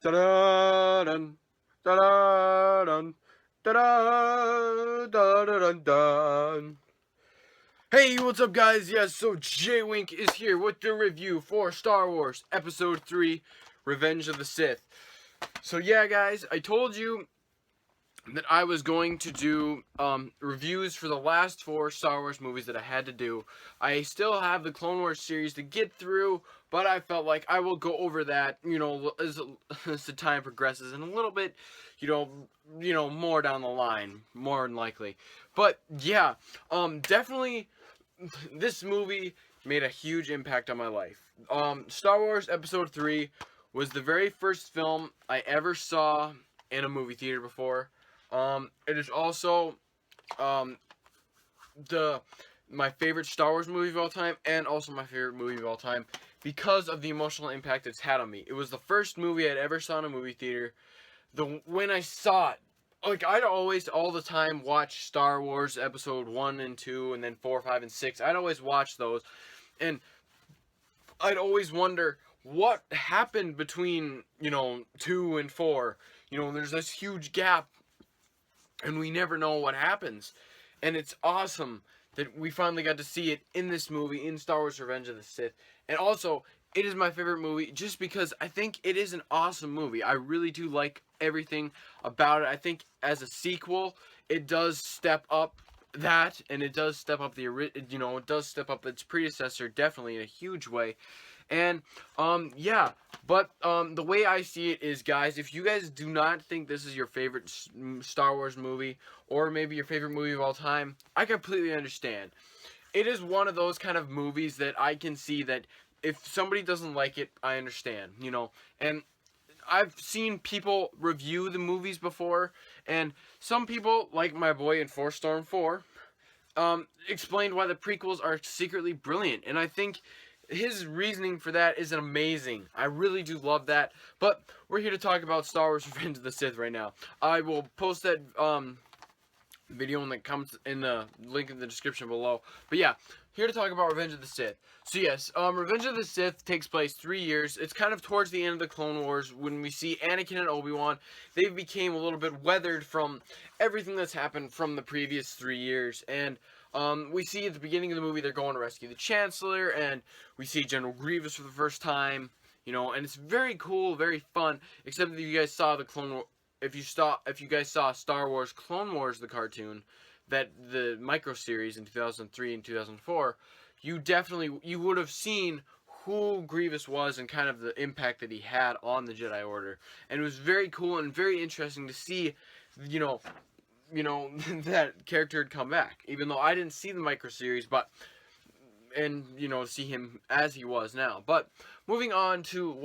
Da-da-dun, da-da-dun, da-da-da-da-dun. Hey, what's up, guys? Yes, so J-Wink is here with the review for Star Wars Episode 3, Revenge of the Sith. So yeah, guys, I told you that I was going to do reviews for the last 4 Star Wars movies that I had to do. I still have the Clone Wars series to get through, but I felt like I will go over that, as the time progresses, and a little bit, more down the line, more than likely. But yeah, definitely, this movie made a huge impact on my life. Star Wars Episode 3 was the very first film I ever saw in a movie theater before. It is also um, my favorite Star Wars movie of all time, and also my favorite movie of all time because of the emotional impact it's had on me. It was the first movie I'd ever saw in a movie theater. When I saw it, like, I'd always all the time watch Star Wars Episode 1 and 2, and then 4, 5, and 6. I'd always watch those, and I'd always wonder what happened between 2 and 4. There's this huge gap, and we never know what happens. And it's awesome that we finally got to see it in this movie, in Star Wars Revenge of the Sith. And also, it is my favorite movie just because I think it is an awesome movie. I really do like everything about it. I think as a sequel, it does step up that, and it does step up it does step up its predecessor definitely in a huge way. And yeah, but the way I see it is, guys, if you guys do not think this is your favorite Star Wars movie, or maybe your favorite movie of all time, I completely understand. It is one of those kind of movies that I can see that if somebody doesn't like it, I understand, and I've seen people review the movies before, and some people, like my boy in Force Storm 4, explained why the prequels are secretly brilliant, and I think his reasoning for that is amazing. I really do love that. But we're here to talk about Star Wars Revenge of the Sith right now. I will post that video when it comes in the link in the description below. But yeah, here to talk about Revenge of the Sith. So yes, Revenge of the Sith takes place 3 years. It's kind of towards the end of the Clone Wars when we see Anakin and Obi-Wan. They became a little bit weathered from everything that's happened from the previous 3 years, and we see at the beginning of the movie they're going to rescue the Chancellor, and we see General Grievous for the first time, and it's very cool, very fun. Except that you guys saw if you guys saw Star Wars Clone Wars, the cartoon, the micro series in 2003 and 2004, you would have seen who Grievous was and kind of the impact that he had on the Jedi Order, and it was very cool and very interesting to see, that character had come back, even though I didn't see the micro series, and see him as he was now. But moving on to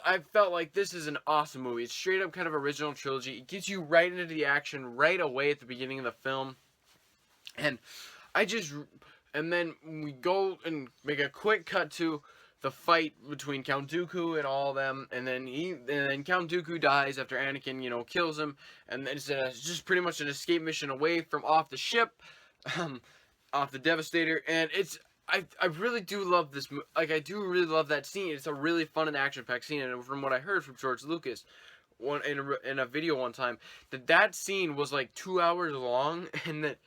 I felt like this is an awesome movie. It's straight up kind of original trilogy. It gets you right into the action right away at the beginning of the film, and then we go and make a quick cut to the fight between Count Dooku and all of them, and then Count Dooku dies after Anakin, kills him, and it's just pretty much an escape mission away from off the ship, off the Devastator, and I really do love this. Like, I do really love that scene. It's a really fun and action-packed scene, and from what I heard from George Lucas, in a video one time, that scene was like 2 hours long, and that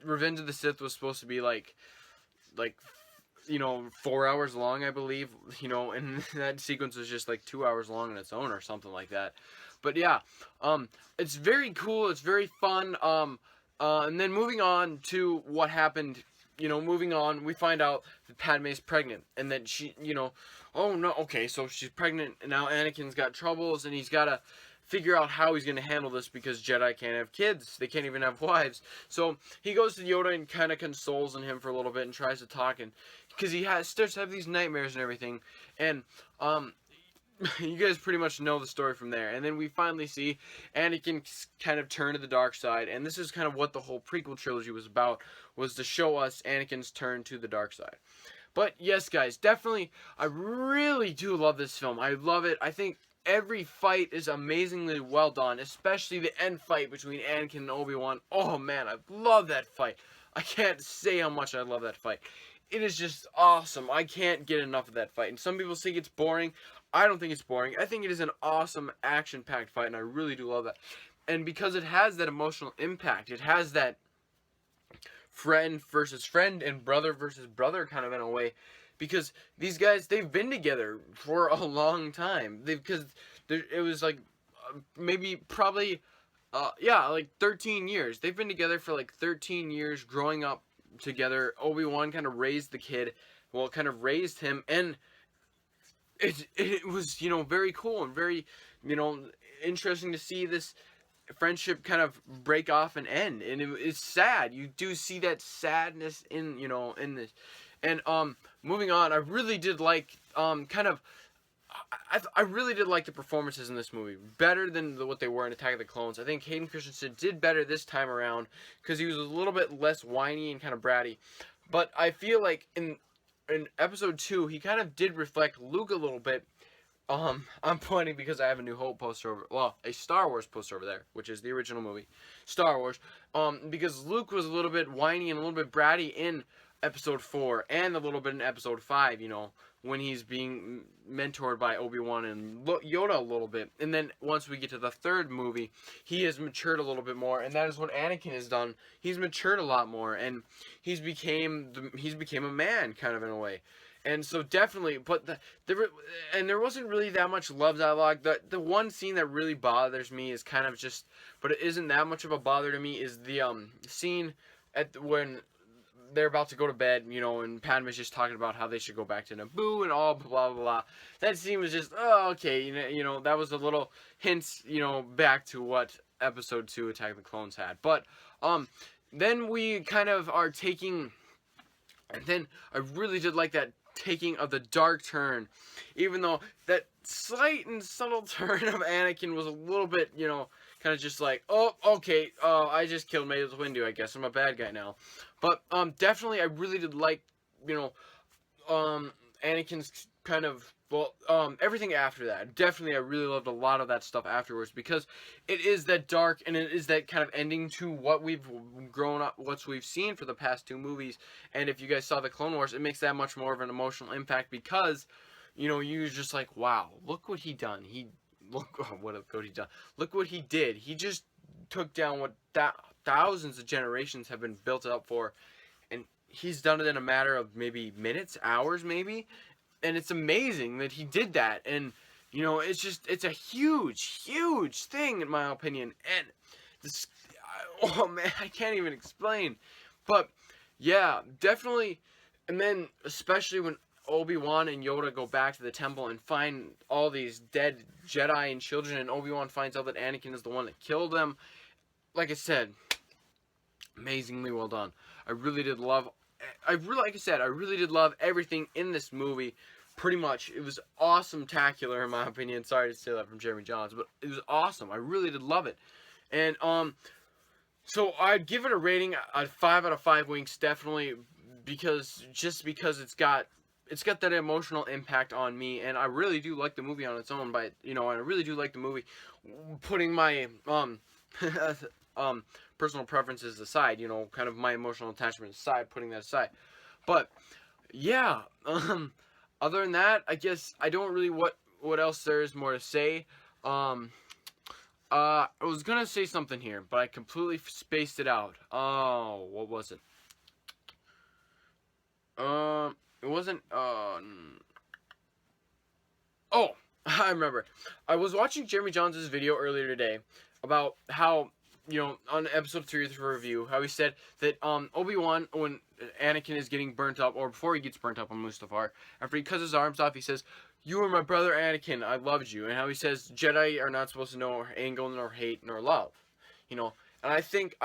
Revenge of the Sith was supposed to be like 4 hours long, I believe, and that sequence was just like 2 hours long on its own or something like that. But yeah, it's very cool, it's very fun, and then moving on to what happened, we find out that Padme's pregnant, and that she, oh no, okay, so she's pregnant, and now Anakin's got troubles, and he's gotta figure out how he's going to handle this because Jedi can't have kids. They can't even have wives. So he goes to Yoda and kind of consoles him for a little bit and tries to talk, and because he starts to have these nightmares and everything. And you guys pretty much know the story from there. And then we finally see Anakin kind of turn to the dark side, and this is kind of what the whole prequel trilogy was about, was to show us Anakin's turn to the dark side. But yes, guys, definitely, I really do love this film. I love it. I think every fight is amazingly well done, especially the end fight between Anakin and Obi-Wan. Oh man, I love that fight. I can't say how much I love that fight. It is just awesome. I can't get enough of that fight. And some people think it's boring. I don't think it's boring. I think it is an awesome action-packed fight, and I really do love that. And because it has that emotional impact, it has that friend versus friend and brother versus brother kind of in a way, because these guys, they've been together for a long time. Because it was like maybe probably yeah, like 13 years. They've been together for like 13 years, growing up together. Obi-Wan kind of raised the kid, well, kind of raised him, and it was, you know, very cool and very, you know, interesting to see this friendship kind of break off and end. And it's sad. You do see that sadness in, you know, in this. And moving on, I really did like kind of I really did like the performances in this movie, better than what they were in Attack of the Clones. I think Hayden Christensen did better this time around because he was a little bit less whiny and kind of bratty. But I feel like in episode 2, he kind of did reflect Luke a little bit. I'm pointing because I have a New Hope poster over, well, a Star Wars poster over there, which is the original movie, Star Wars. Because Luke was a little bit whiny and a little bit bratty in episode 4 and a little bit in episode 5, you know, when he's being mentored by Obi-Wan and Yoda a little bit. And then once we get to the 3rd movie, he has matured a little bit more, and that is what Anakin has done. He's matured a lot more, and he's became a man, kind of, in a way. And so definitely, but there wasn't really that much love dialogue. The one scene that really bothers me is kind of just, but it isn't that much of a bother to me, is the scene when they're about to go to bed, you know, and Padme's just talking about how they should go back to Naboo and all blah blah blah. That scene was just, oh, okay, you know, that was a little hints, you know, back to what episode 2 Attack of the Clones had. But then we kind of are taking, and then I really did like that taking of the dark turn, even though that slight and subtle turn of Anakin was a little bit, you know, kind of just like, oh, okay, I just killed Mace Windu, I guess I'm a bad guy now. But definitely, I really did like, you know, Anakin's kind of, well, everything after that. Definitely, I really loved a lot of that stuff afterwards, because it is that dark, and it is that kind of ending to what we've grown up, what we've seen for the past 2 movies. And if you guys saw the Clone Wars, it makes that much more of an emotional impact, because, you know, you're just like, wow, look what he done. Look what he done. Look what he did. He just took down what thousands of generations have been built up for, and he's done it in a matter of maybe minutes, hours, maybe. And it's amazing that he did that. And, you know, it's a huge, huge thing, in my opinion. And this, oh man, I can't even explain. But yeah, definitely. And then especially when Obi-Wan and Yoda go back to the temple and find all these dead Jedi and children, and Obi-Wan finds out that Anakin is the one that killed them. Like I said, amazingly well done. I really did love, like I said, I really did love everything in this movie. Pretty much, it was awesome-tacular in my opinion. Sorry to say that from Jeremy Johns, but it was awesome. I really did love it. And so I'd give it a rating at 5 out of 5 winks, definitely, because it's got that emotional impact on me, and I really do like the movie on its own. But, you know, and I really do like the movie. Putting my personal preferences aside, you know, kind of my emotional attachment aside, putting that aside. But yeah, other than that, I guess I don't really what else there is more to say. I was gonna say something here, but I completely spaced it out. Oh, what was it? It wasn't, oh, I remember. I was watching Jeremy Johns' video earlier today about how, you know, on episode 3 of the review, how he said that, Obi-Wan, when Anakin is getting burnt up, or before he gets burnt up on Mustafar, after he cuts his arms off, he says, "You were my brother Anakin, I loved you," and how he says, Jedi are not supposed to know anger, nor hate, nor love, you know, and I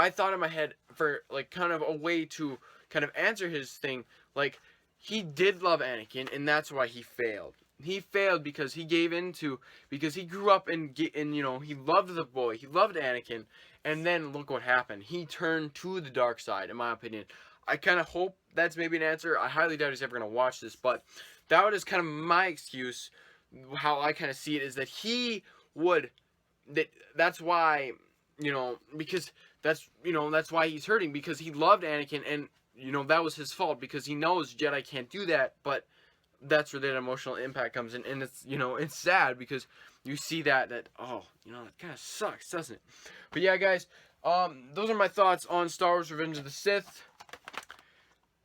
thought in my head, for, like, kind of a way to kind of answer his thing, like, he did love Anakin, and that's why he failed. He failed because he gave into, because he grew up and you know, he loved the boy, he loved Anakin, and then look what happened. He turned to the dark side, in my opinion. I kind of hope that's maybe an answer. I highly doubt he's ever going to watch this, but that is kind of my excuse, how I kind of see it, is that he would, that's why, you know, because that's, you know, that's why he's hurting, because he loved Anakin, and, you know, that was his fault, because he knows Jedi can't do that, but that's where that emotional impact comes in, and it's, it's sad because you see that oh, it kind of sucks, doesn't it? But yeah, guys, those are my thoughts on Star Wars Revenge of the Sith.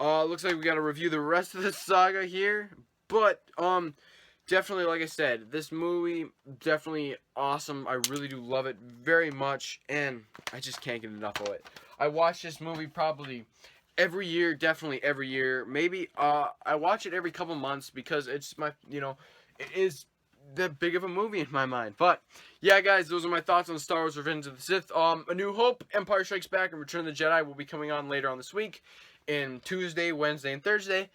Looks like we got to review the rest of the saga here, but definitely, like I said, this movie definitely awesome. I really do love it very much, and I just can't get enough of it. I watch this movie probably every year, definitely every year. Maybe I watch it every couple months because it's my, it is that big of a movie in my mind. But yeah, guys, those are my thoughts on Star Wars Revenge of the Sith. A New Hope, Empire Strikes Back, and Return of the Jedi will be coming on later on this week, in Tuesday, Wednesday, and Thursday,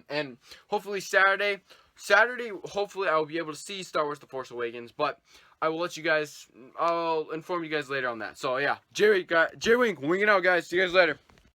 and hopefully Saturday, hopefully I will be able to see Star Wars The Force Awakens, but I'll inform you guys later on that. So yeah, J-Wink, winging out, guys. See you guys later.